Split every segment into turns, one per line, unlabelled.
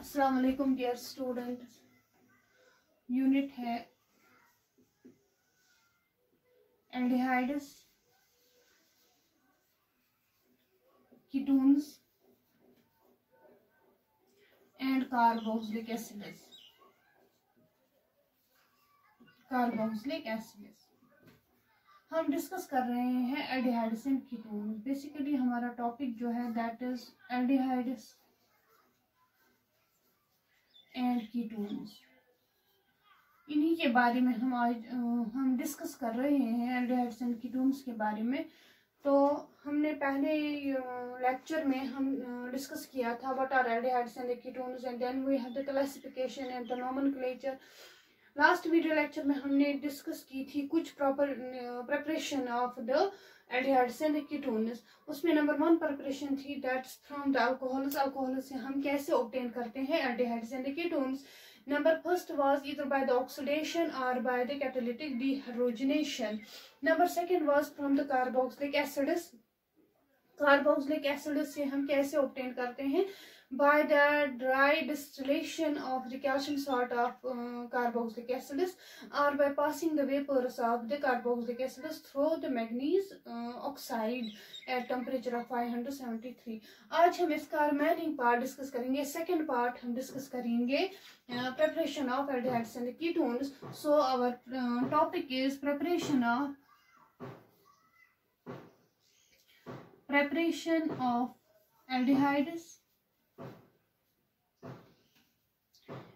अस्सलाम वालेकुम dear student. Unit है aldehydes, ketones and carboxylic acids. हम डिस्कस कर रहे हैं एल्डिहाइड्स एंड कीटोन्स। बेसिकली हमारा टॉपिक जो है that is aldehydes and ketones. इन्हीं के बारे में हम डिस्कस कर रहे हैं, एल्डिहाइड्स एंड कीटोन्स के बारे में। तो हमने पहले लेक्चर में हम डिस्कस किया था what are aldehydes and ketones and then we have the classification and the nomenclature. Last video lecture में हमने डिस्कस की थी कुछ proper preparation of the aldehydes and ketones. उसमें नंबर 1 प्रिपरेशन थी that's from the alcohols. Alcohol से हम कैसे ऑब्टेन करते हैं aldehydes and ketones. Number first was either by the oxidation or by the catalytic dehydrogenation. Number second was from the carboxylic acids. Carboxylic acid से हम कैसे obtain करते हैं? By the dry distillation of the calcium salt of carboxylic acids or by passing the vapors of the carboxylic acids through the manganese oxide at temperature of 573. आज हम इसका remaining part discuss करेंगे। Second part हम discuss करेंगे preparation of aldehydes and ketones. So our topic is preparation of aldehydes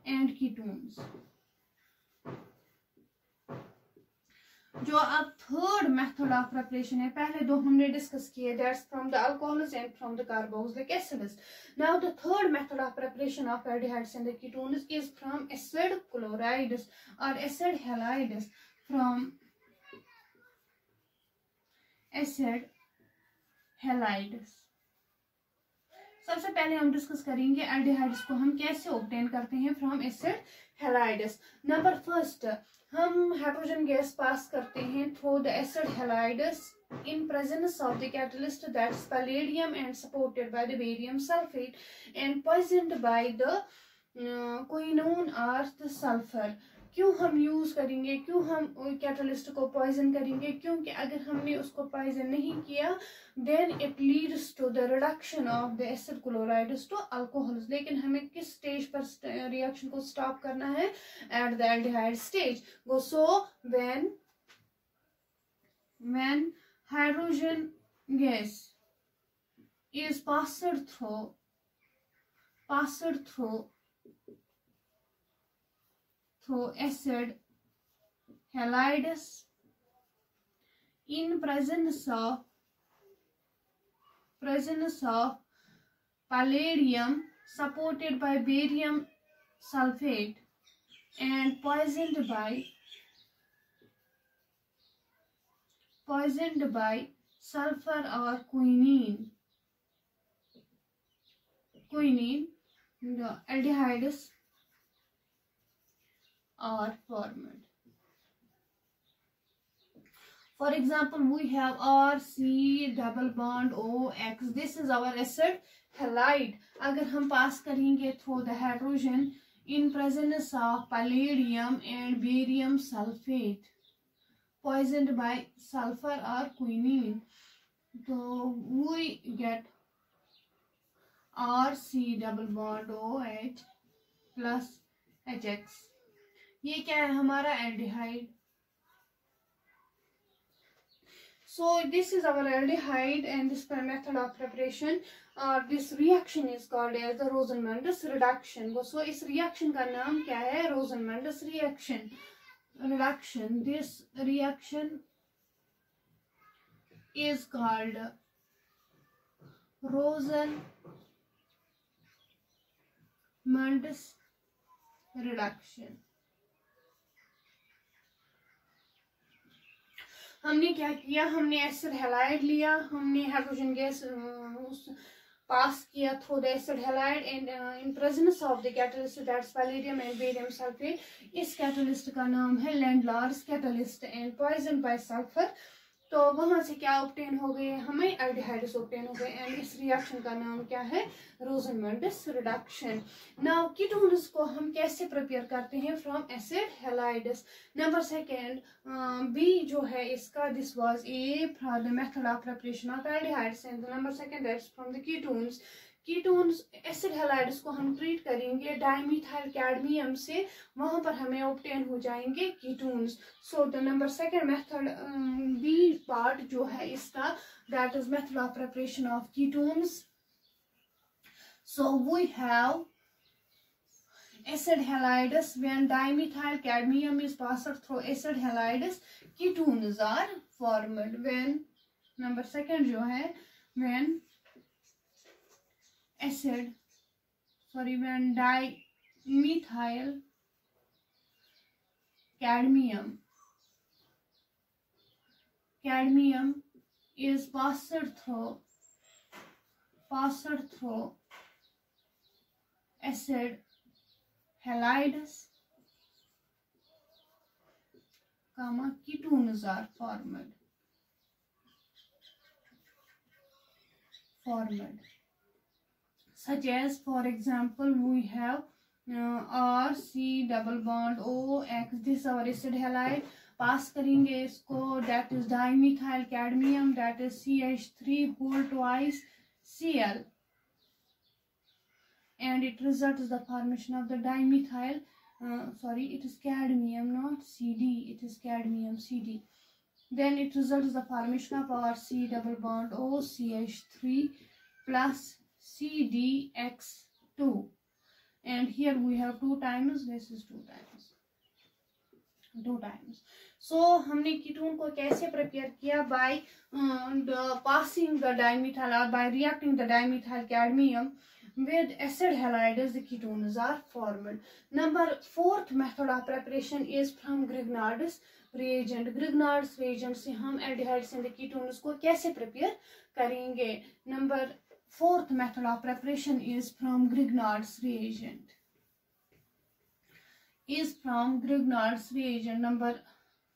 and ketones। जो अब third method of preparation है, पहले दो हमने डिस्कस किए that's from the alcohols and from the carboxylic acids. Now the third method of preparation of aldehydes and ketones is from acid chlorides और acid halides. From acid halides सबसे पहले हम discuss करेंगे एल्डिहाइड्स को हम कैसे obtain करते हैं from acid halides. Number first, हम हाइड्रोजन गैस पास करते हैं through the acid halides in presence of the catalyst that's palladium and supported by the barium sulfate and poisoned by the quinone or the sulfur। क्यों हम use करेंगे, क्यों हम catalyst को poison करेंगे? क्योंकि अगर हमने उसको पॉइजन नहीं किया then it leads to the reduction of the acid chlorides to alcohols. लेकिन हमें किस स्टेज पर रिएक्शन को स्टॉप करना है? At the aldehyde stage. So when hydrogen gas is passed through acid halides in presence of palladium supported by barium sulfate and poisoned by sulfur or quinine, the aldehydes are formed. For example, we have RC double bond OX. This is our acid halide. अगर हम पास करेंगे through the hydrogen in presence of palladium and barium sulfate poisoned by sulfur or quinine, so we get RC double bond OH plus HX। ये क्या है? हमारा aldehyde. So this is our aldehyde and this method of preparation or this reaction is called as the Rosenmund's reduction। So इस reaction का नाम क्या है? Rosenmund's reaction। This reaction is called Rosenmund's reduction। हमने क्या किया? हमने एसिड हैलाइड लिया, हमने हाइड्रोजन गैस पास किया through the acid halide and in presence of the catalyst that's palladium and barium sulphate. इस कैटलिस्ट का नाम है Lindlar's catalyst and poison by sulphur तो वहां से क्या ऑब्टेन हो गए, हमें एल्डिहाइड्स ऑब्टेन हो गए। एंड इस रिएक्शन का नाम क्या है, रोसेनमंडस रिडक्शन। नाउ कीटोन्स को हम कैसे प्रिपेयर करते हैं, from acid halides. Number second B जो है इसका, this was A from the method of preparation of aldehydes and number second that's from the ketones. Ketones acid halides को हम ट्रीट करेंगे डाइमिथाइल कैडमियम से, वहां पर हमें ऑब्टेन हो जाएंगे ketones. So the number second method B part जो है इसका, that is method of preparation of ketones. So we have acid halides. When dimethyl cadmium is passed through acid halides, ketones are formed. When number second जो है, when when dimethyl cadmium is passed through acid halides, ketones are formed. Such as, for example, we have R C double bond O X. This our acid halide. पास करेंगे इसको, that is dimethyl cadmium, that is CH3 whole twice Cl, and it results the formation of the dimethyl. It is cadmium, not CD. It is cadmium CD. Then it results the formation of RC double bond O CH3 plus CDX2, and here we have 2 times, this is 2 times. So हमने ketone को कैसे prepare किया, bye passing the dimethyl or by reacting the dimethyl cadmium with acid halides, the ketones are formed. Number 4th method of preparation is from Grignard's reagent. Grignard's reagent से हम aldehydes and the ketones को कैसे prepare करेंगे। Number 4th method of preparation is from Grignard's reagent. Number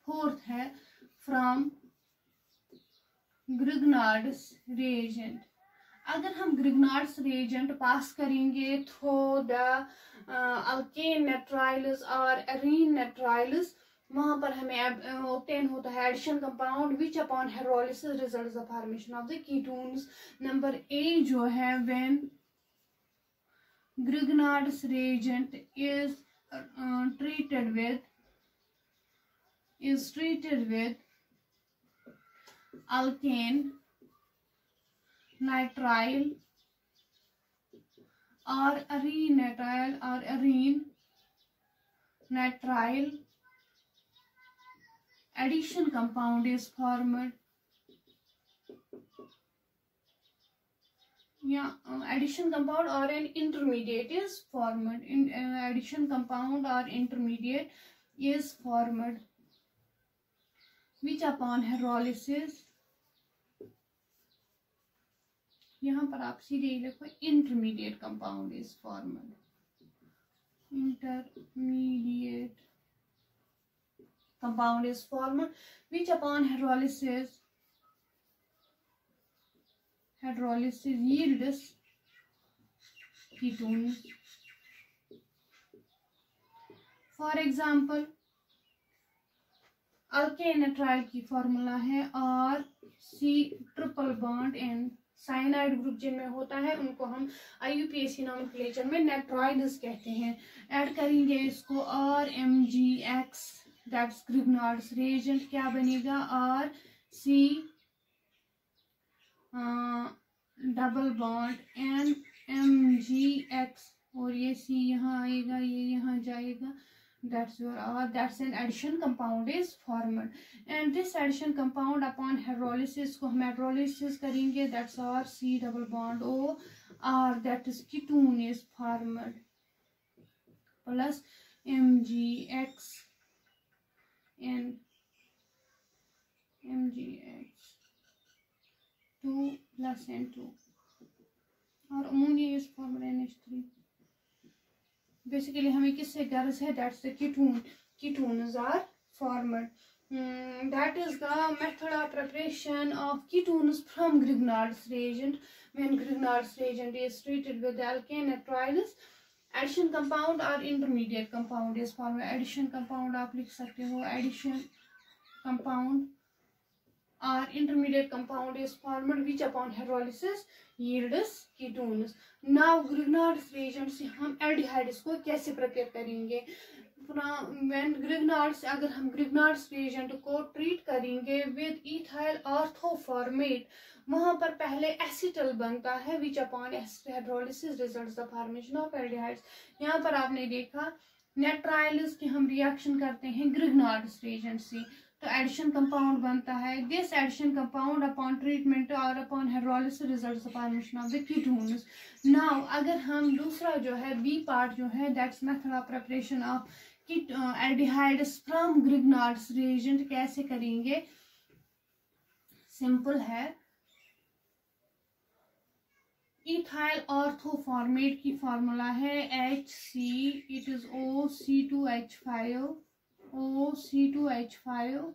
4th है from Grignard's reagent. अगर हम Grignard's reagent पास करेंगे through the alkane nitriles और arene nitriles, वहां पर हमें ऑब्टेन होता है addition compound which upon hydrolysis results the formation of the ketones. Number A जो है, when Grignard's reagent is treated with alkane nitrile or arene nitrile, addition compound is formed. Addition compound or an intermediate is formed. Addition compound or intermediate is formed, which upon hydrolysis, यहाँ पर आप सीधे लिखो intermediate compound is formed. Intermediate compound is formed, which upon hydrolysis yields ketones. For example, alkane nitrile की formula है और C triple bond and cyanide group जिनमें होता है उनको हम IUPAC नॉमेनक्लेचर में नाइट्राइल्स कहते हैं। ऐड करेंगे इसको RMgX, दैट्स ग्रिग्नार्ड्स रिएजेंट, क्या बनेगा RC double bond and MgX, और ये C यहाँ आएगा, ये यहाँ जाएगा, that's your that's an addition compound is formed. And this addition compound upon hydrolysis को हम hydrolysis करेंगे, that's RC double bond O R, that is ketone is formed, plus MgX and MgX 2 plus N2 और ammonia is formed NH3. Basically हमें किससे गर्ज है, that's the ketone, ketones are formed. That is the method of preparation of ketones from Grignard's reagent. When Grignard's reagent is treated with alkane electrolysis, addition compound or intermediate compound is formed. Addition compound आप लिख सकते हो, addition compound or intermediate compound is formed which upon hydrolysis yields ketones. Now Grignard's reagent से हम aldehydes को कैसे prepare करेंगे? When Grignard's, अगर हम Grignard's reagent को ट्रीट करेंगे with ethyl orthoformate, वहां पर पहले एसिटल बनता है which upon acid hydrolysis results the formation of aldehydes. यहाँ पर आपने देखा नेट्राइल्स की हम रिएक्शन करते हैं Grignard's reagent से, तो एडिशन कंपाउंड बनता है. This addition compound upon treatment और upon hydrolysis results the formation of the ketones. Now अगर हम दूसरा जो है बी पार्ट जो है that's method of preparation of aldehydes from Grignard's reagent कैसे करेंगे? सिंपल है. इथाइल ऑर्थोफॉर्मेट की फॉर्मूला है HC, it is OC2H5, OC2H5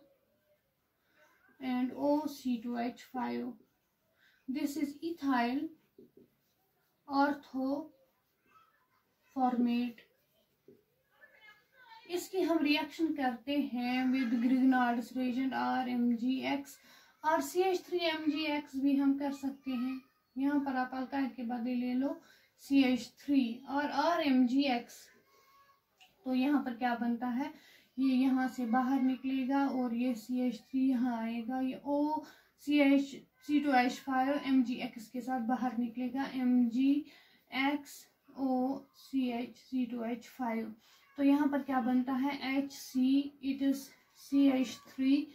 and OC2H5. This is ethyl orthoformate. इसकी हम रिएक्शन करते हैं विद ग्रिग्नार्ड्स reagent RMgX और CH3MgX भी हम कर सकते हैं. यहाँ पर आप अल्काइल के बदले ले लो CH3 और RMgX. तो यहाँ पर क्या बनता है? ये यहाँ से बाहर निकलेगा और ये CH3 यहाँ आएगा. ये C2H5 MgX के साथ बाहर निकलेगा MgX OCH C2H5. तो यहाँ पर क्या बनता है? HC, it is CH3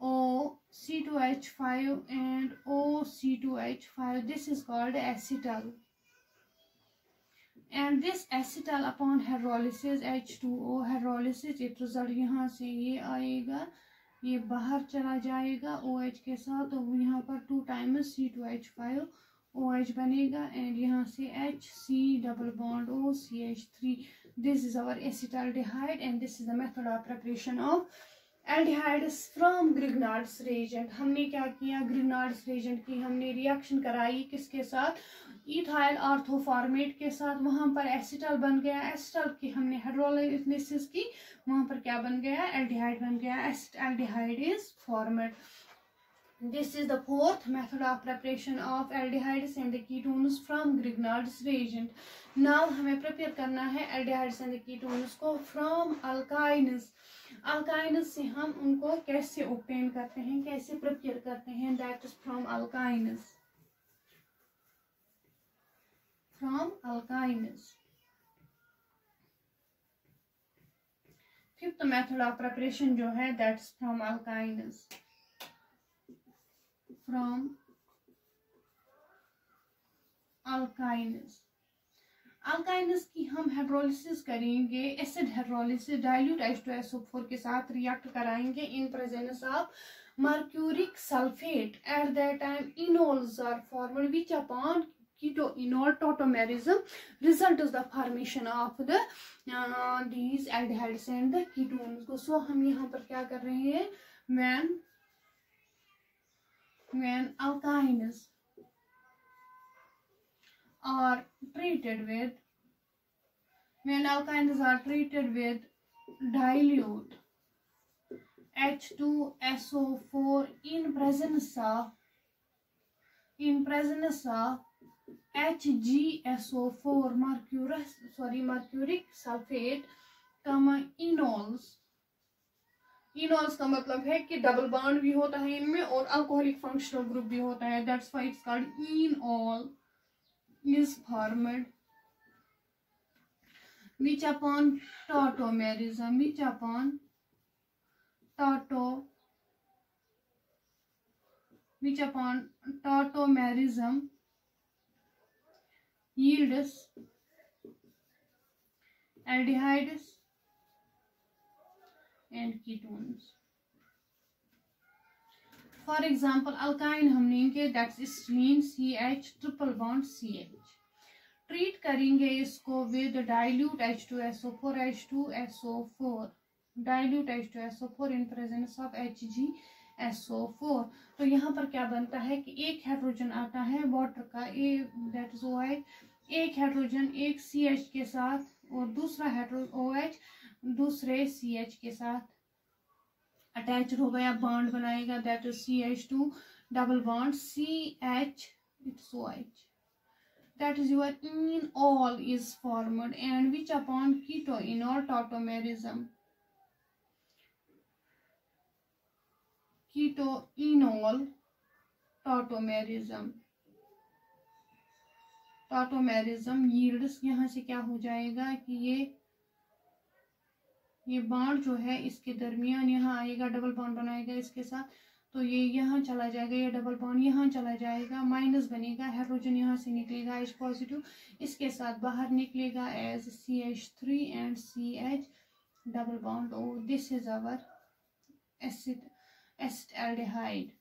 OC2H5 and OC2H5. This is called acetal. And this acetal upon hydrolysis H2O hydrolysis it result यहाँ से ये आएगा, ये बाहर चला जाएगा OH के साथ, तो यहाँ पर 2 times C2H5 OH बनेगा एंड यहाँ से HC double bond OCH3. This is our acetaldehyde and this is the method of preparation of aldehydes from Grignard's reagent. हमने क्या किया? Grignard's reagent की हमने रिएक्शन कराई किसके साथ? इथाइल ऑर्थोफॉर्मेट के साथ. वहां पर एसिटल बन गया. एसिटल की हमने हाइड्रोलाइसिस की, वहां पर क्या बन गया? एल्डिहाइड बन गया. Acetaldehyde is formed. This is the fourth method of preparation of aldehydes and ketones from Grignard's reagent. Now हमें prepare करना है aldehydes and ketones को from alkynes. Alkynes से हम उनको कैसे obtain करते हैं, कैसे prepare करते हैं? That is from alkynes. From alkynes. Fifth method of preparation जो है that's from alkynes. From alkynes. alkynes की हम हाइड्रोलिसिस करेंगे, एसिड हाइड्रोलिसिस डाइल्यूट H2SO4 के साथ रिएक्ट कराएंगे in presence of mercuric sulphate. At that time enols are formed which upon keto-enol tautomerism result is the formation of the these aldehydes and the ketones. So हम यहाँ पर क्या कर रहे हैं? When alkynes are treated with dilute H2SO4 in presence of HgSO4 mercuric sulfate, enols. इनोल्स का मतलब है कि डबल बॉन्ड भी होता है इनमें और अल्कोहलिक फंक्शनल ग्रुप भी होता है. That's why it's called enol is formed which upon tautomerism yields aldehydes and ketones. For example, alkyne हम लेंगे that's ethylene CH triple bond CH. Treat करेंगे इसको with dilute H2SO4. Dilute H2SO4 in presence of HgSO4। तो यहाँ पर क्या बनता है कि एक हाइड्रोजन आता है वाटर का, दैट इज OH, एक हाइड्रोजन एक CH के साथ और दूसरा OH दूसरे CH के साथ अटैच्ड हो गया, बॉन्ड बनाएगा, that is CH2 double bond CH, it's OH, that is your enol is formed, and which upon ketoenol tautomerism, ketoenol tautomerism yields, यहाँ से क्या हो जाएगा कि ये बॉन्ड जो है इसके दरमियान यहाँ आएगा, डबल बॉन्ड बनाएगा इसके साथ, तो ये यहाँ चला जाएगा, ये डबल बॉन्ड यहाँ चला जाएगा, माइनस बनेगा, हाइड्रोजन यहाँ से निकलेगा H पॉजिटिव, इसके साथ बाहर निकलेगा as CH3 and CH double bond O। This is our acetaldehyde.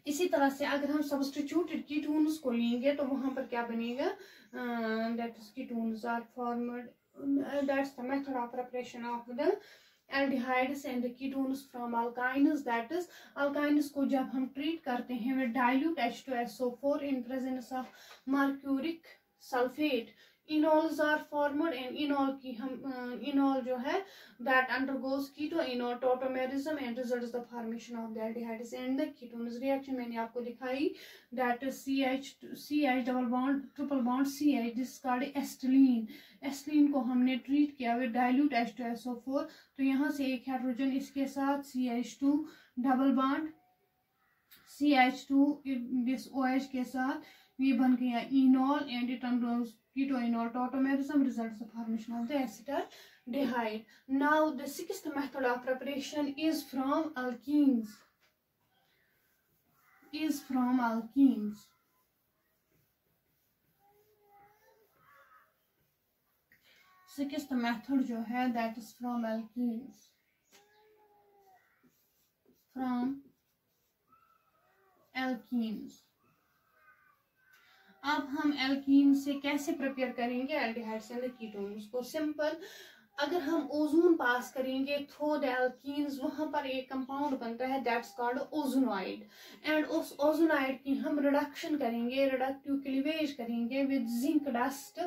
इसी तरह से अगर हम सब्स्टिट्यूटेड कीटोन्स को लेंगे तो वहां पर क्या बनेगा, that is ketones are formed, that's the method of preparation of the aldehydes and ketones from alkynes, that is alkynes को जब हम ट्रीट करते हैं with dilute H2SO4 in presence of mercuric sulfate, enols are formed, and enol की हम enol जो है that undergoes ketoenol tautomerism and results the formation of the aldehydes and the ketones reaction मैंने आपको दिखाई, that is CH double bond triple bond CH, this is called acetylene। एस्टिलीन को हमने treat किया विद डाइल्यूट H2SO4, तो यहाँ से एक हाइड्रोजन इसके साथ CH2 double bond CH2 this OH के साथ, ये बन गया इनॉल and it undergoes ketoenol tautomerism, results the formation of the acetaldehyde। Now the sixth method of preparation is from alkenes, sixth method जो है दैट इज फ्रॉम एल्कीन्स। अब हम alkene से कैसे प्रिपेयर करेंगे एल्डिहाइड्स एंड कीटोन्स को? Simple, अगर हम ओजोन पास करेंगे थ्रू द एल्कीन्स, वहां पर एक कंपाउंड बनता है दैट्स कॉल्ड ओजोनाइड, एंड उस ओजोनाइड की हम रिडक्शन करेंगे, रिडक्टिव क्लीवेज करेंगे विद जिंक डस्ट,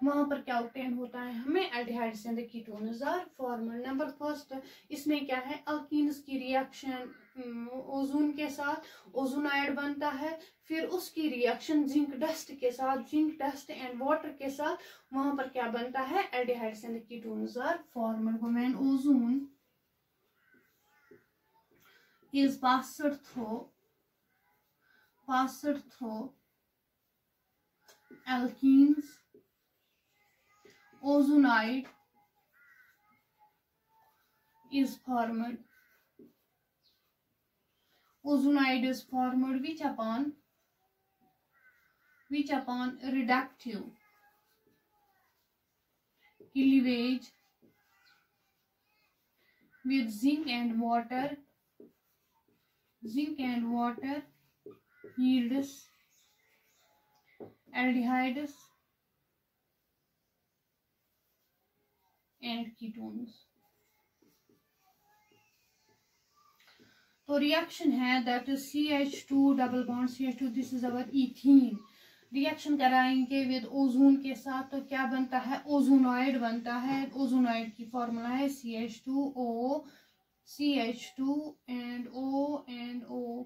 वहां पर क्या ऑब्टेन होता है हमें aldehydes and ketones are formed. Number first, इसमें क्या है, अल्कीन्स की रिएक्शन ओजोन के साथ ओजोनाइड बनता है, फिर उसकी रिएक्शन जिंक डस्ट के साथ, जिंक डस्ट एंड वाटर के साथ, वहां पर क्या बनता है aldehydes and ketones are formed. When ozone is passed through alkenes, ozonide is formed, which upon reductive cleavage with zinc and water yields aldehydes and ketones। तो रिएक्शन है that is CH2 double bond CH2, this is our ethene, reaction कराएंगे with ozone के साथ, तो क्या बनता है ozonide बनता है। ओजोनाइड की फॉर्मूला है CH2O, CH2 एंड O,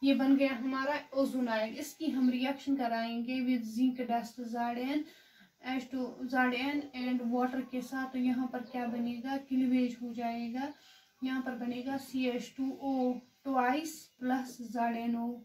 ये बन गया हमारा ओजोनाइड। इसकी हम रिएक्शन कराएंगे with zinc dust Zn and water के साथ, तो यहाँ पर क्या बनेगा, क्लीवेज हो जाएगा, यहाँ पर बनेगा CH2O ट्वाइस प्लस ZnO।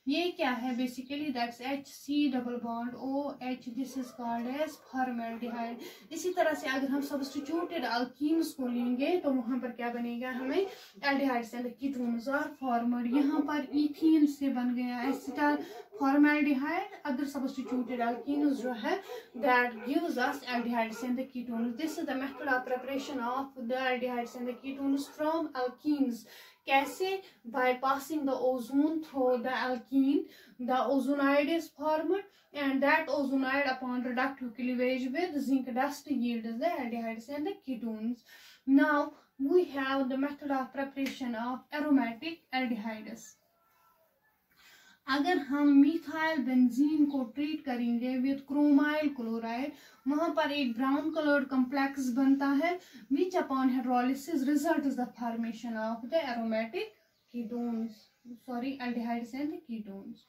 ये क्या है basically, that's HC double bond OH, this is called as formaldehyde. इसी तरह से अगर हम सब्स्टिट्यूटेड अल्कीन्स को लेंगे तो वहां पर क्या बनेगा हमें aldehydes and ketones are formed. यहाँ पर इथीन से बन गया acetyl formaldehyde, other substituted alkenes जो है that gives us aldehydes and ketones. This is the method of preparation of the aldehydes and ketones from alkenes. कैसे? by passing the ozone through the alkene, the ozonide is formed, and that ozonide upon reductive cleavage with zinc dust yields the aldehydes and the ketones. Now we have the method of preparation of aromatic aldehydes. अगर हम methyl benzene को treat करेंगे with chromyl chloride, वहां पर एक brown coloured complex बनता है which upon hydrolysis result is the formation of the aromatic ketones, sorry aldehydes and ketones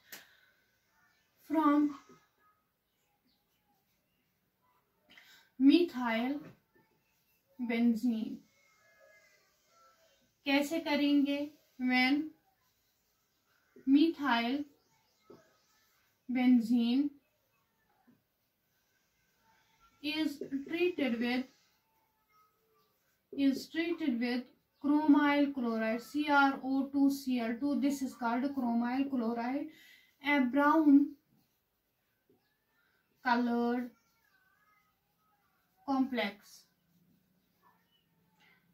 from methyl benzene. कैसे करेंगे? When methyl benzene is treated with chromyl chloride, CrO2Cl2. This is called chromyl chloride. A brown colored complex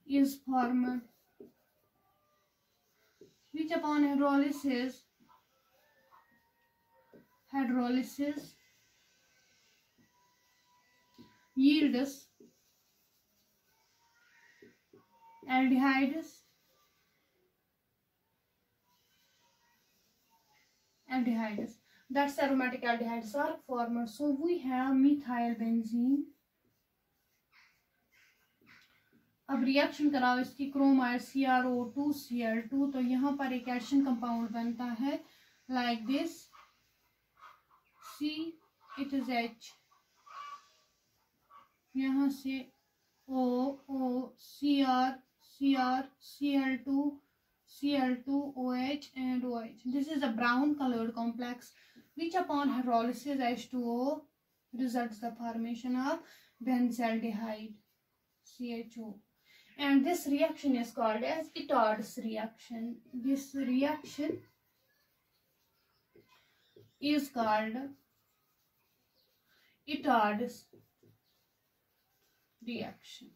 is formed which upon hydrolysis yields aldehydes that's aromatic aldehydes are formed. So we have methyl benzene. अब reaction कराओ इसकी क्रोमाइड CrO2Cl2, तो यहाँ पर एक addition compound बनता है like this, C it is H, यहाँ से O Cr Cl2 Cl2OH and OH. This is a brown colored complex which upon hydrolysis H2O results the formation of benzaldehyde CHO. And this reaction is called as Itard's reaction. This reaction is called Itard's reaction.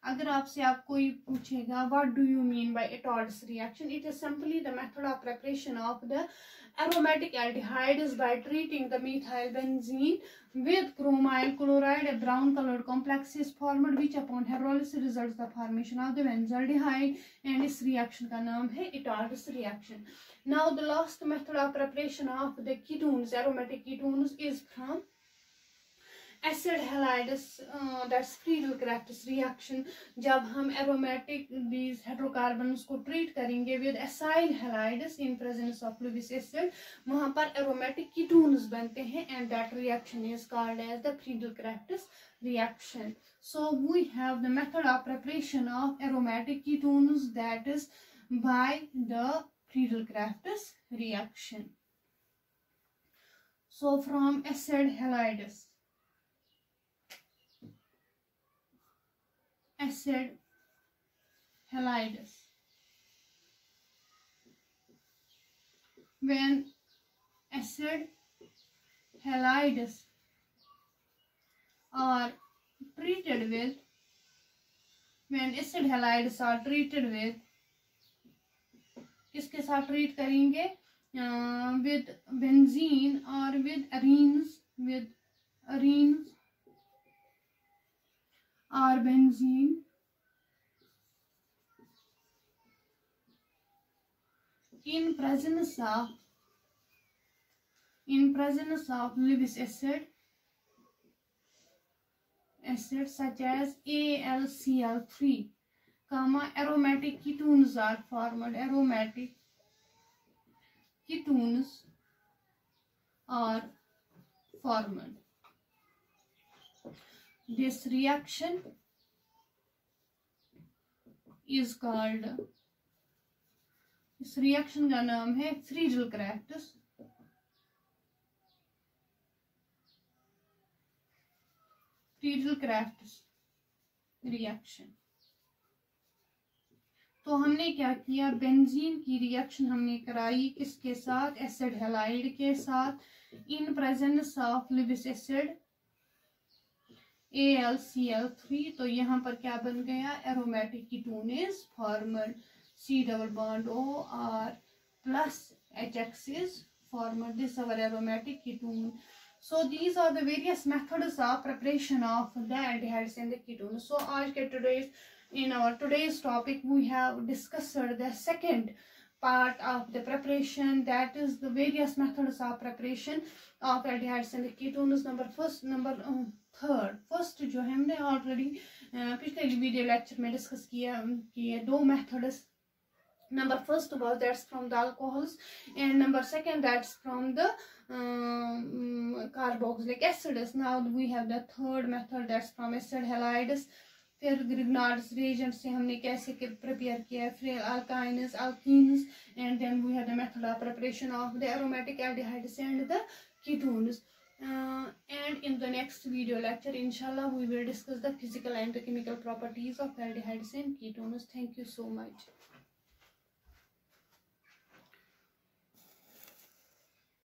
अगर आपसे आप कोई पूछेगा what do you mean by Itard's reaction, it is simply the method of preparation of the aromatic aldehydes by treating the methyl benzene with chromyl chloride. A brown colored complex is formed which upon hydrolysis results the formation of the benzaldehyde, and इस reaction का नाम है Itard's reaction. Now the last method of preparation of the ketones, aromatic ketones, is from acid halides, that's Friedel-Crafts reaction. जब हम aromatic these hydrocarbons को treat करेंगे with acyl halides in presence of Lewis acid, वहाँ पर aromatic ketones बनते हैं, and that reaction is called as the Friedel-Crafts reaction. So we have the method of preparation of aromatic ketones, that is by the Friedel-Crafts reaction. So from acid halides, when acid halides are treated with, किसके साथ treat करेंगे? with benzene or with arenes or benzene in presence of Lewis acid such as AlCl3, aromatic ketones are formed. This reaction is called, इस reaction का नाम है Friedel-Crafts reaction. तो हमने क्या किया? बेंजीन की रिएक्शन हमने कराई किसके साथ? एसिड हैलाइड के साथ, इन presence of Lewis acid AlCl3. तो यहाँ पर क्या बन गया? Aromatic ketone is formed. C double bond OR plus HX is formed. This is our aromatic ketone. So these are the various methods of preparation of the aldehydes and the ketones. So in our today's topic we have discussed the second part of the preparation, that is the various methods of preparation of aldehydes and the ketones. First जो है हमने already पिछले video lecture में discuss किया कि ये दो methods. Number first was that's from the alcohols, and number second that's from the carboxylic acids. Now we have the third method, that's from acid halides. फिर ग्रिग्नार्ड्स रिएजेंट से हमने कैसे prepare किया, फिर alkynes, alkenes, and then we have the method of preparation of the aromatic aldehydes and the ketones. And in the next video lecture, inshallah, we will discuss the physical and the chemical properties of aldehydes and ketones. Thank you so much.